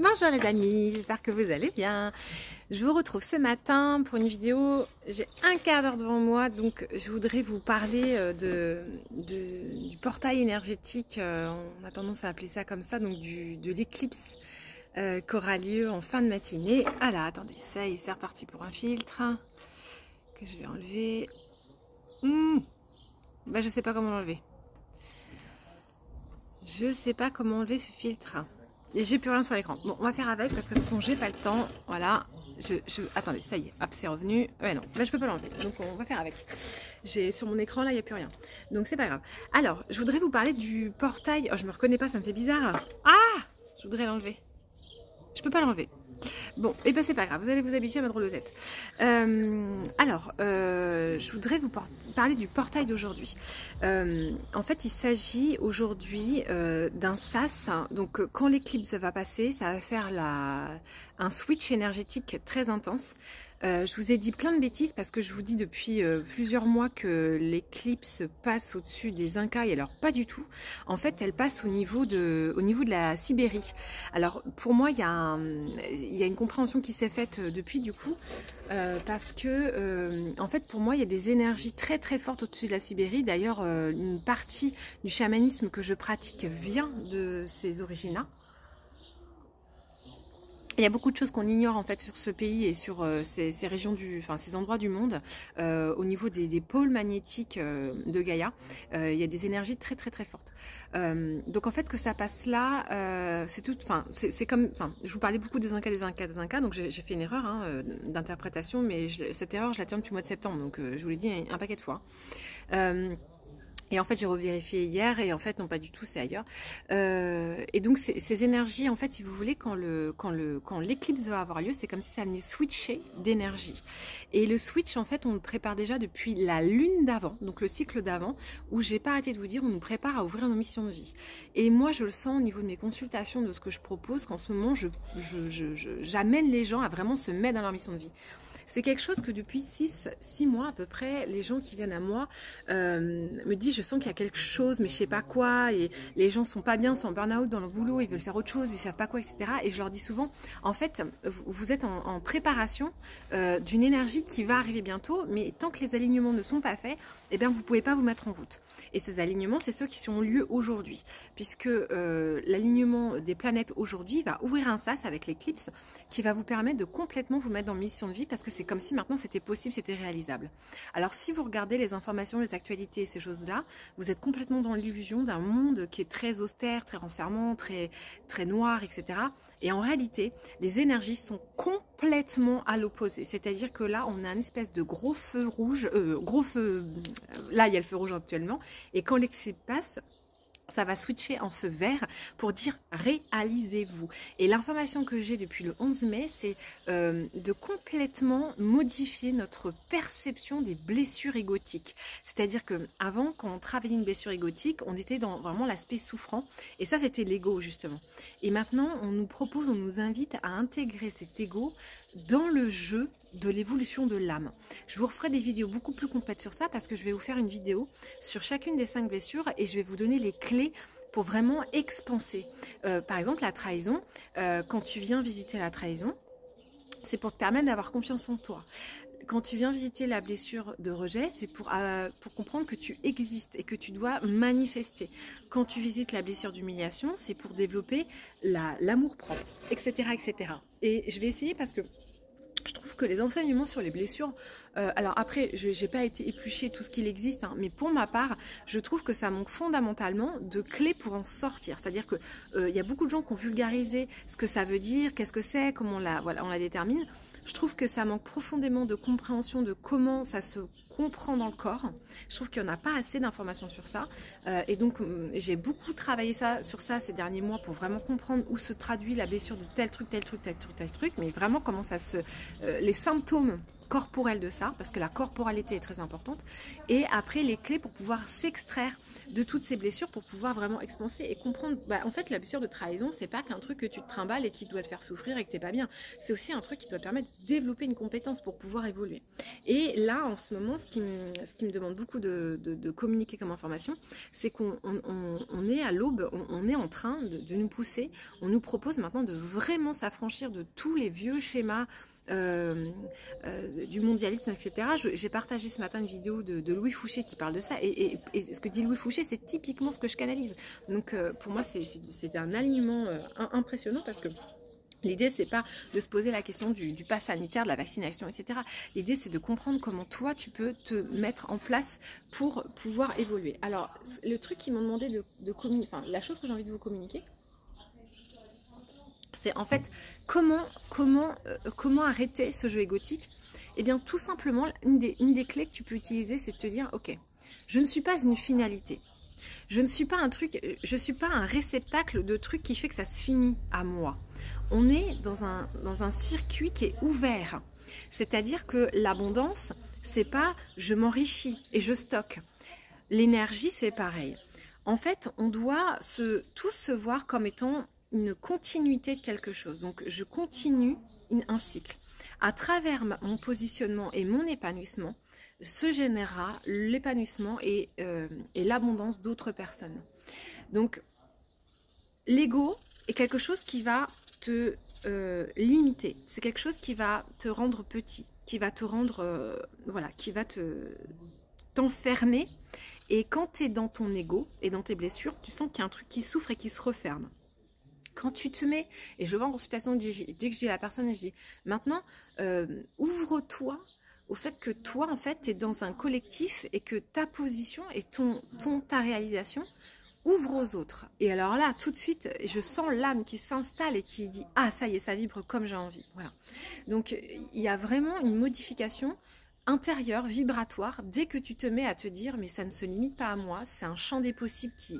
Bonjour les amis, j'espère que vous allez bien. Je vous retrouve ce matin pour une vidéo. J'ai un quart d'heure devant moi, donc je voudrais vous parler du portail énergétique, on a tendance à appeler ça comme ça, donc de l'éclipse qui aura lieu en fin de matinée. Ah là, attendez, ça y est, c'est reparti pour un filtre que je vais enlever. Bah, je sais pas comment l'enlever. Je sais pas comment enlever ce filtre. Et j'ai plus rien sur l'écran. Bon, on va faire avec parce que de toute façon, j'ai pas le temps. Voilà. Attendez, ça y est. Hop, c'est revenu. Ouais, non. Là, je peux pas l'enlever. Donc, on va faire avec. Sur mon écran, là, il n'y a plus rien. Donc, c'est pas grave. Alors, je voudrais vous parler du portail. Oh, je me reconnais pas, ça me fait bizarre. Ah! Je voudrais l'enlever. Je peux pas l'enlever. Bon, et ben c'est pas grave, vous allez vous habituer à ma drôle de tête. Je voudrais vous parler du portail d'aujourd'hui. En fait, il s'agit aujourd'hui d'un sas. Donc, quand l'éclipse va passer, ça va faire un switch énergétique très intense. Je vous ai dit plein de bêtises parce que je vous dis depuis plusieurs mois que l'éclipse passe au-dessus des Incas et alors pas du tout. En fait, elle passe au niveau de la Sibérie. Alors pour moi, il y a une compréhension qui s'est faite depuis du coup parce que en fait pour moi, il y a des énergies très très fortes au-dessus de la Sibérie. D'ailleurs, une partie du chamanisme que je pratique vient de ces origines-là. Il y a beaucoup de choses qu'on ignore en fait sur ce pays et sur ces régions ces endroits du monde. Au niveau des pôles magnétiques de Gaïa, il y a des énergies très très très fortes. Donc en fait que ça passe là, c'est tout. C'est comme, je vous parlais beaucoup des Incas. Donc j'ai fait une erreur d'interprétation, mais cette erreur je la tiens depuis le mois de septembre. Donc je vous l'ai dit un paquet de fois. Et en fait, j'ai revérifié hier et en fait, non, pas du tout, c'est ailleurs. Et donc, ces énergies, en fait, si vous voulez, quand l'éclipse va avoir lieu, c'est comme si ça venait switcher d'énergie. Et le switch, en fait, on le prépare déjà depuis la lune d'avant, donc le cycle d'avant, où j'ai pas arrêté de vous dire, on nous prépare à ouvrir nos missions de vie. Et moi, je le sens au niveau de mes consultations, de ce que je propose, qu'en ce moment, j'amène les gens à vraiment se mettre dans leur mission de vie. C'est quelque chose que depuis 6 mois à peu près, les gens qui viennent à moi me disent je sens qu'il y a quelque chose mais je sais pas quoi, et les gens sont pas bien, sont en burn-out dans le boulot, ils veulent faire autre chose mais ils savent pas quoi, etc. Et je leur dis souvent, en fait, vous êtes en préparation d'une énergie qui va arriver bientôt, mais tant que les alignements ne sont pas faits, eh bien vous pouvez pas vous mettre en route. Et ces alignements, c'est ceux qui ont lieu aujourd'hui, puisque l'alignement des planètes aujourd'hui va ouvrir un sas avec l'éclipse qui va vous permettre de complètement vous mettre dans mission de vie, parce que c'est comme si maintenant c'était possible, c'était réalisable. Alors si vous regardez les informations, les actualités et ces choses-là, vous êtes complètement dans l'illusion d'un monde qui est très austère, très renfermant, très, très noir, etc. Et en réalité, les énergies sont complètement à l'opposé. C'est-à-dire que là, on a une espèce de gros feu rouge, là il y a le feu rouge actuellement, et quand l'éclipse passe, ça va switcher en feu vert pour dire réalisez-vous. Et l'information que j'ai depuis le 11 mai, c'est de complètement modifier notre perception des blessures égotiques. C'est-à-dire qu'avant, quand on travaillait une blessure égotique, on était dans vraiment l'aspect souffrant. Et ça, c'était l'ego, justement. Et maintenant, on nous invite à intégrer cet ego dans le jeu de l'évolution de l'âme. Je vous referai des vidéos beaucoup plus complètes sur ça parce que je vais vous faire une vidéo sur chacune des 5 blessures et je vais vous donner les clés pour vraiment expanser. Par exemple, la trahison, quand tu viens visiter la trahison, c'est pour te permettre d'avoir confiance en toi. Quand tu viens visiter la blessure de rejet, c'est pour comprendre que tu existes et que tu dois manifester. Quand tu visites la blessure d'humiliation, c'est pour développer l'amour-propre, etc., etc. Et je vais essayer parce que je trouve que les enseignements sur les blessures, alors après, je n'ai pas été éplucher tout ce qu'il existe, mais pour ma part, je trouve que ça manque fondamentalement de clés pour en sortir. C'est-à-dire qu'il y a beaucoup de gens qui ont vulgarisé ce que ça veut dire, qu'est-ce que c'est, comment on la détermine. Je trouve que ça manque profondément de compréhension de comment ça se comprend dans le corps. Je trouve qu'il n'y en a pas assez d'informations sur ça. Et donc, j'ai beaucoup travaillé sur ça ces derniers mois pour vraiment comprendre où se traduit la blessure de tel truc, tel truc, tel truc, tel truc. Mais vraiment, comment ça les symptômes corporelle de ça, parce que la corporalité est très importante. Et après, les clés pour pouvoir s'extraire de toutes ces blessures, pour pouvoir vraiment expanser et comprendre. Bah, en fait, la blessure de trahison, c'est pas qu'un truc que tu te trimbales et qui doit te faire souffrir et que t'es pas bien. C'est aussi un truc qui doit te permettre de développer une compétence pour pouvoir évoluer. Et là, en ce moment, ce qui me demande beaucoup de communiquer comme information, c'est qu'on est à l'aube, on est en train de nous pousser, on nous propose maintenant de vraiment s'affranchir de tous les vieux schémas du mondialisme, etc. J'ai partagé ce matin une vidéo de Louis Fouché qui parle de ça, et ce que dit Louis Fouché, c'est typiquement ce que je canalise. Donc pour moi, c'est un alignement impressionnant, parce que l'idée, c'est pas de se poser la question du pass sanitaire, de la vaccination, etc. L'idée, c'est de comprendre comment toi, tu peux te mettre en place pour pouvoir évoluer. Alors, le truc qu'ils m'ont demandé de communiquer, enfin, la chose que j'ai envie de vous communiquer, c'est en fait comment arrêter ce jeu égotique. Eh bien, tout simplement, une des clés que tu peux utiliser, c'est de te dire, ok, je ne suis pas une finalité. Je ne suis pas je suis pas un réceptacle de trucs qui fait que ça se finit à moi. On est dans un circuit qui est ouvert. C'est-à-dire que l'abondance, c'est pas je m'enrichis et je stocke. L'énergie, c'est pareil. En fait, on doit tous se voir comme étant une continuité de quelque chose. Donc, je continue un cycle. À travers mon positionnement et mon épanouissement, se générera l'épanouissement et l'abondance d'autres personnes. Donc, l'ego est quelque chose qui va te limiter. C'est quelque chose qui va te rendre petit, qui va te rendre, voilà, qui va t'enfermer. Et quand tu es dans ton ego et dans tes blessures, tu sens qu'il y a un truc qui souffre et qui se referme. Quand tu te mets, et je vais en consultation, dès que je dis à la personne, je dis, maintenant, ouvre-toi au fait que toi, en fait, tu es dans un collectif et que ta position et ta réalisation ouvre aux autres. Et alors là, tout de suite, je sens l'âme qui s'installe et qui dit, ah, ça y est, ça vibre comme j'ai envie. Voilà. Donc, il y a vraiment une modification intérieur, vibratoire, dès que tu te mets à te dire mais ça ne se limite pas à moi, c'est un champ des possibles qui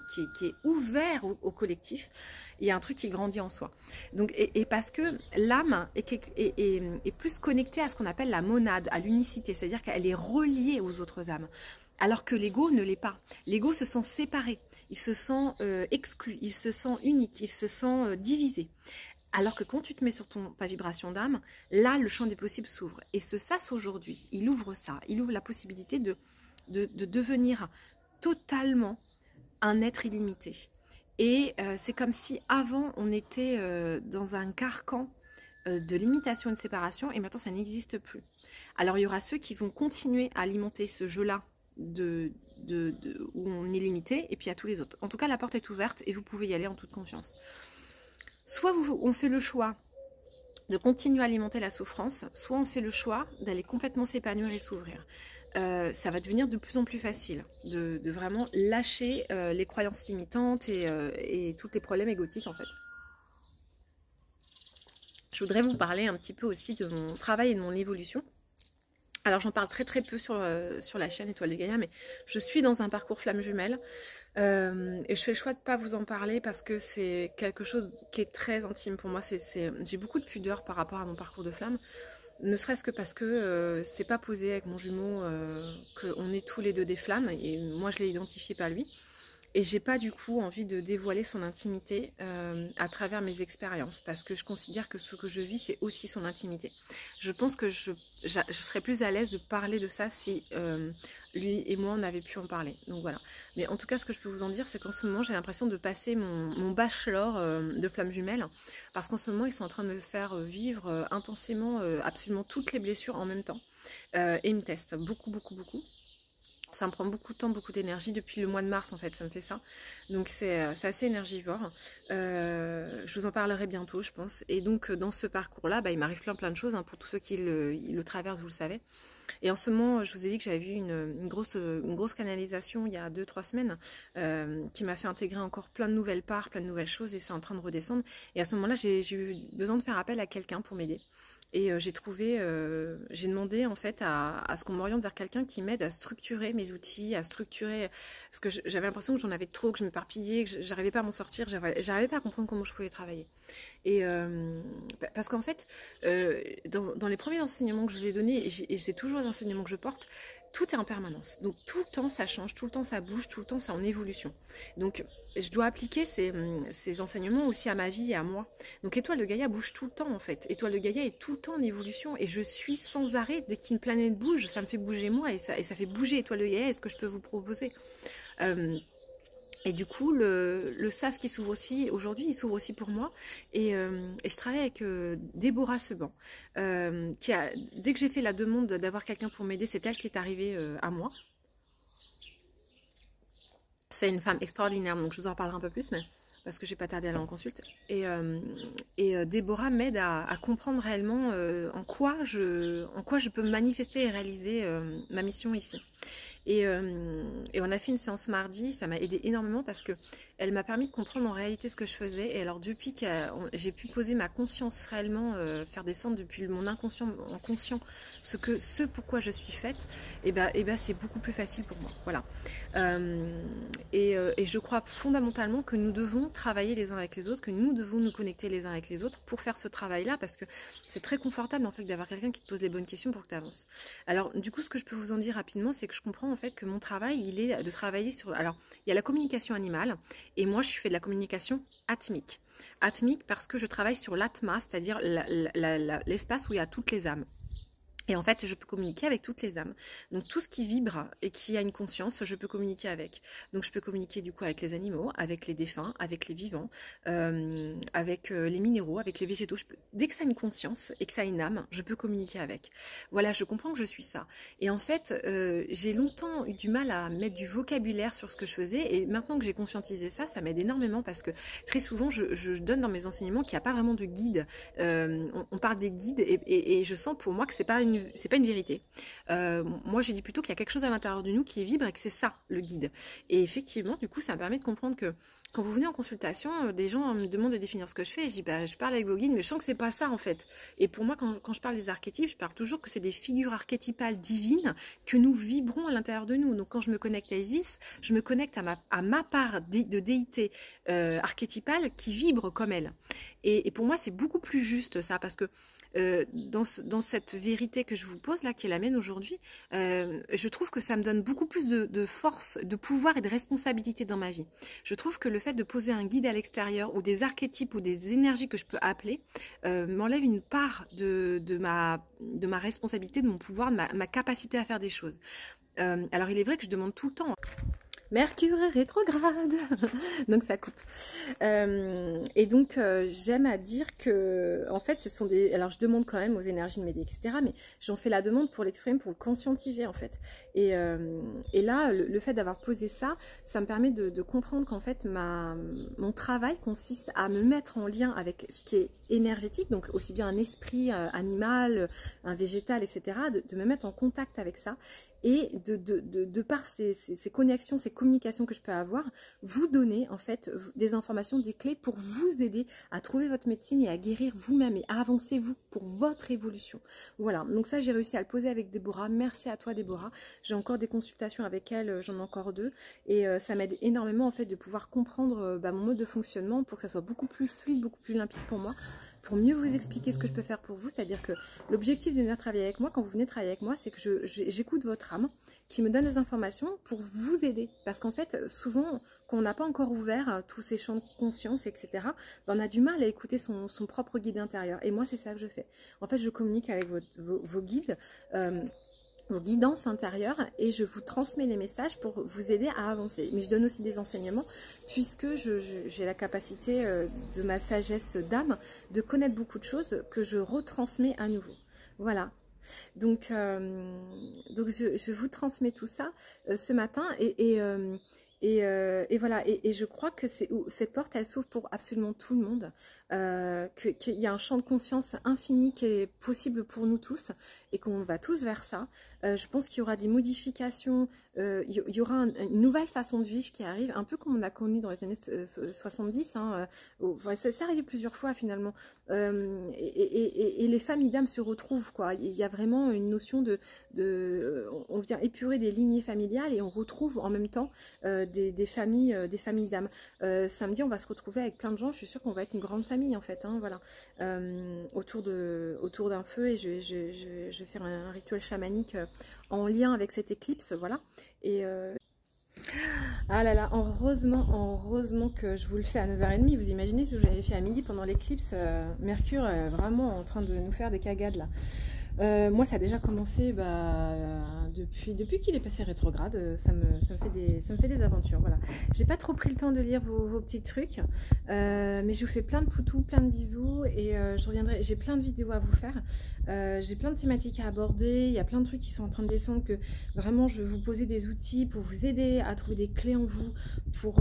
est ouvert au collectif, il y a un truc qui grandit en soi. Donc, et parce que l'âme est plus connectée à ce qu'on appelle la monade, à l'unicité, c'est-à-dire qu'elle est reliée aux autres âmes, alors que l'ego ne l'est pas. L'ego se sent séparé, il se sent exclu, il se sent unique, il se sent divisé. Alors que quand tu te mets sur ta vibration d'âme, là, le champ des possibles s'ouvre. Et ce sas aujourd'hui, il ouvre ça. Il ouvre la possibilité de devenir totalement un être illimité. Et c'est comme si avant, on était dans un carcan de limitation et de séparation, et maintenant, ça n'existe plus. Alors, il y aura ceux qui vont continuer à alimenter ce jeu-là où on est limité, et puis à tous les autres. En tout cas, la porte est ouverte et vous pouvez y aller en toute confiance. Soit on fait le choix de continuer à alimenter la souffrance, soit on fait le choix d'aller complètement s'épanouir et s'ouvrir. Ça va devenir de plus en plus facile de vraiment lâcher les croyances limitantes et tous les problèmes égotiques en fait. Je voudrais vous parler un petit peu aussi de mon travail et de mon évolution. Alors j'en parle très très peu sur la chaîne Étoile de Gaïa, mais je suis dans un parcours flamme jumelle. Et je fais le choix de ne pas vous en parler parce que c'est quelque chose qui est très intime pour moi. J'ai beaucoup de pudeur par rapport à mon parcours de flamme, ne serait-ce que parce que c'est pas posé avec mon jumeau qu'on est tous les deux des flammes, et moi je l'ai identifié pas lui. Et j'ai pas du coup envie de dévoiler son intimité à travers mes expériences, parce que je considère que ce que je vis, c'est aussi son intimité. Je pense que je serais plus à l'aise de parler de ça si lui et moi on avait pu en parler. Donc voilà. Mais en tout cas, ce que je peux vous en dire, c'est qu'en ce moment, j'ai l'impression de passer mon bachelor de flamme jumelle, parce qu'en ce moment, ils sont en train de me faire vivre intensément absolument toutes les blessures en même temps. Et ils me testent beaucoup, beaucoup, beaucoup. Ça me prend beaucoup de temps, beaucoup d'énergie. Depuis le mois de mars, en fait, ça me fait ça. Donc, c'est assez énergivore. Je vous en parlerai bientôt, je pense. Et donc, dans ce parcours-là, il m'arrive plein de choses. Hein, pour tous ceux qui le traversent, vous le savez. Et en ce moment, je vous ai dit que j'avais vu une grosse canalisation il y a 2-3 semaines qui m'a fait intégrer encore plein de nouvelles parts, plein de nouvelles choses. Et c'est en train de redescendre. Et à ce moment-là, j'ai eu besoin de faire appel à quelqu'un pour m'aider. Et j'ai demandé en fait à ce qu'on m'oriente vers quelqu'un qui m'aide à structurer mes outils, à structurer, parce que j'avais l'impression que j'en avais trop, que je m'éparpillais, que j'arrivais pas à m'en sortir, j'arrivais pas à comprendre comment je pouvais travailler. Et parce qu'en fait, dans les premiers enseignements que je vous ai donnés, et c'est toujours les enseignements que je porte, tout est en permanence. Donc tout le temps ça change, tout le temps ça bouge, tout le temps c'est en évolution. Donc je dois appliquer ces enseignements aussi à ma vie et à moi. Donc Étoile de Gaïa bouge tout le temps en fait. Étoile de Gaïa est tout le temps en évolution et je suis sans arrêt. Dès qu'une planète bouge, ça me fait bouger moi et ça fait bouger Étoile de Gaïa et ce que je peux vous proposer. Et du coup, le SAS qui s'ouvre aussi, aujourd'hui, il s'ouvre aussi pour moi. Et je travaille avec Déborah Seban, dès que j'ai fait la demande d'avoir quelqu'un pour m'aider, c'est elle qui est arrivée à moi. C'est une femme extraordinaire, donc je vous en reparlerai un peu plus, mais parce que j'ai pas tardé à aller en consulte. Et Déborah m'aide à comprendre réellement en quoi je peux manifester et réaliser ma mission ici. Et on a fait une séance mardi, ça m'a aidé énormément parce que elle m'a permis de comprendre en réalité ce que je faisais. Et alors depuis que j'ai pu poser ma conscience réellement, faire descendre depuis mon inconscient en conscient ce pourquoi je suis faite, et ben c'est beaucoup plus facile pour moi. Voilà. Et je crois fondamentalement que nous devons travailler les uns avec les autres, que nous devons nous connecter les uns avec les autres pour faire ce travail-là, parce que c'est très confortable en fait d'avoir quelqu'un qui te pose les bonnes questions pour que tu avances. Alors du coup, ce que je peux vous en dire rapidement, c'est que je comprends en fait que mon travail, il est de travailler sur... Alors, il y a la communication animale, et moi, je fais de la communication atmique. Atmique parce que je travaille sur l'atma, c'est-à-dire l'espace où il y a toutes les âmes. Et en fait, je peux communiquer avec toutes les âmes. Donc tout ce qui vibre et qui a une conscience, je peux communiquer avec. Donc je peux communiquer du coup avec les animaux, avec les défunts, avec les vivants, avec les minéraux, avec les végétaux. Dès que ça a une conscience et que ça a une âme, je peux communiquer avec. Voilà, je comprends que je suis ça. Et en fait, j'ai longtemps eu du mal à mettre du vocabulaire sur ce que je faisais. Et maintenant que j'ai conscientisé ça, ça m'aide énormément parce que très souvent, je donne dans mes enseignements qu'il n'y a pas vraiment de guide. On parle des guides et je sens pour moi que c'est pas une vérité. Moi, je dis plutôt qu'il y a quelque chose à l'intérieur de nous qui vibre et que c'est ça, le guide. Et effectivement, du coup, ça me permet de comprendre que quand vous venez en consultation, des gens me demandent de définir ce que je fais et je dis, bah, je parle avec vos guides, mais je sens que c'est pas ça, en fait. Et pour moi, quand je parle des archétypes, je parle toujours que c'est des figures archétypales divines que nous vibrons à l'intérieur de nous. Donc, quand je me connecte à Isis, je me connecte à ma part de déité archétypale qui vibre comme elle. Et pour moi, c'est beaucoup plus juste, ça, parce que dans cette vérité que je vous pose là, qui est la mienne aujourd'hui, je trouve que ça me donne beaucoup plus de force, de pouvoir et de responsabilité dans ma vie. Je trouve que le fait de poser un guide à l'extérieur ou des archétypes ou des énergies que je peux appeler m'enlève une part de ma responsabilité, de mon pouvoir, de ma capacité à faire des choses. Alors il est vrai que je demande tout le temps. Mercure est rétrograde, donc ça coupe. Et donc j'aime à dire que, en fait, ce sont des... Alors je demande quand même aux énergies de m'aider, etc. Mais j'en fais la demande pour l'exprimer, pour le conscientiser en fait. Et là, le fait d'avoir posé ça, ça me permet de comprendre qu'en fait, mon travail consiste à me mettre en lien avec ce qui est énergétique, donc aussi bien un esprit animal, un végétal, etc. De me mettre en contact avec ça. Et de par ces connexions, ces communications que je peux avoir, vous donner en fait des informations, des clés pour vous aider à trouver votre médecine et à guérir vous-même et à avancer vous pour votre évolution. Voilà, donc ça j'ai réussi à le poser avec Déborah. Merci à toi Déborah. J'ai encore des consultations avec elle, j'en ai encore 2 et ça m'aide énormément en fait de pouvoir comprendre mon mode de fonctionnement pour que ça soit beaucoup plus fluide, beaucoup plus limpide pour moi, pour mieux vous expliquer ce que je peux faire pour vous. C'est-à-dire que l'objectif de venir travailler avec moi, quand vous venez travailler avec moi, c'est que j'écoute votre âme qui me donne des informations pour vous aider. Parce qu'en fait, souvent, quand on n'a pas encore ouvert tous ces champs de conscience, etc., on a du mal à écouter son propre guide intérieur. Et moi, c'est ça que je fais. En fait, je communique avec vos guides, vos guidances intérieures, et je vous transmets les messages pour vous aider à avancer. Mais je donne aussi des enseignements puisque j'ai la capacité de ma sagesse d'âme de connaître beaucoup de choses que je retransmets à nouveau. Voilà. Donc je vous transmets tout ça ce matin et voilà, et je crois que cette porte elle s'ouvre pour absolument tout le monde. qu'il y a un champ de conscience infini qui est possible pour nous tous et qu'on va tous vers ça. Je pense qu'il y aura des modifications, il y aura une nouvelle façon de vivre qui arrive, un peu comme on a connu dans les années 70, hein, ça arrivé plusieurs fois finalement, et les familles d'âme se retrouvent, quoi. Il y a vraiment une notion on vient épurer des lignées familiales et on retrouve en même temps des familles d'âme. Samedi, on va se retrouver avec plein de gens, je suis sûre qu'on va être une grande famille en fait, hein, voilà, autour d'un feu, et je vais faire un rituel chamanique en lien avec cette éclipse, voilà. Et ah là là, heureusement que je vous le fais à 9h30. Vous imaginez si j'avais fait à midi pendant l'éclipse, Mercure est vraiment en train de nous faire des cagades là. Moi, ça a déjà commencé depuis qu'il est passé rétrograde. Ça me fait des aventures. Voilà. J'ai pas trop pris le temps de lire vos petits trucs, mais je vous fais plein de poutous, plein de bisous, et je reviendrai. J'ai plein de vidéos à vous faire. J'ai plein de thématiques à aborder. Il y a plein de trucs qui sont en train de descendre, que vraiment je vais vous poser des outils pour vous aider à trouver des clés en vous.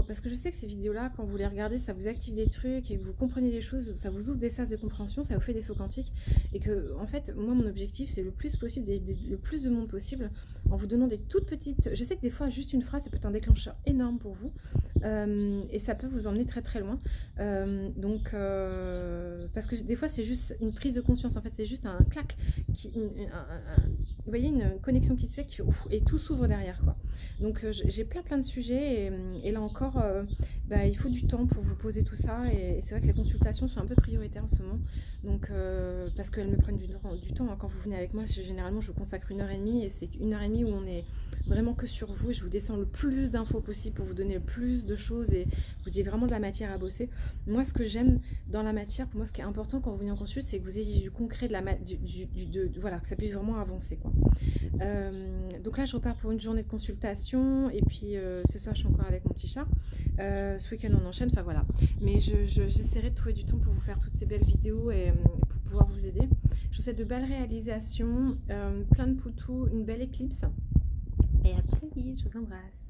Parce que je sais que ces vidéos-là, quand vous les regardez, ça vous active des trucs et que vous comprenez des choses, ça vous ouvre des sas de compréhension, ça vous fait des sauts quantiques, et que en fait, moi, mon objectif, c'est le plus possible, le plus de monde possible, en vous donnant des toutes petites... Je sais que des fois, juste une phrase, ça peut être un déclencheur énorme pour vous, et ça peut vous emmener très très loin. Parce que des fois, c'est juste une prise de conscience, en fait, c'est juste un clac, vous voyez, une connexion qui se fait, et tout s'ouvre derrière, quoi. Donc, j'ai plein de sujets, et là encore, il faut du temps pour vous poser tout ça, et c'est vrai que les consultations sont un peu prioritaires en ce moment, donc, parce qu'elles me prennent du temps, hein. Quand vous venez avec moi, généralement, je vous consacre 1h30, et c'est 1h30 où on est vraiment que sur vous, et je vous descends le plus d'infos possible pour vous donner le plus de choses, et vous ayez vraiment de la matière à bosser. Moi, ce que j'aime dans la matière, pour moi, ce qui est important quand vous venez en consulte, c'est que vous ayez du concret, voilà, que ça puisse vraiment avancer, quoi. Donc là, je repars pour une journée de consultation, et puis ce soir, je suis encore avec mon petit chat. Ce week-end, on enchaîne, enfin voilà. Mais j'essaierai de trouver du temps pour vous faire toutes ces belles vidéos, et pour pouvoir vous aider. Je vous souhaite de belles réalisations, plein de poutous, une belle éclipse, et à très vite, je vous embrasse.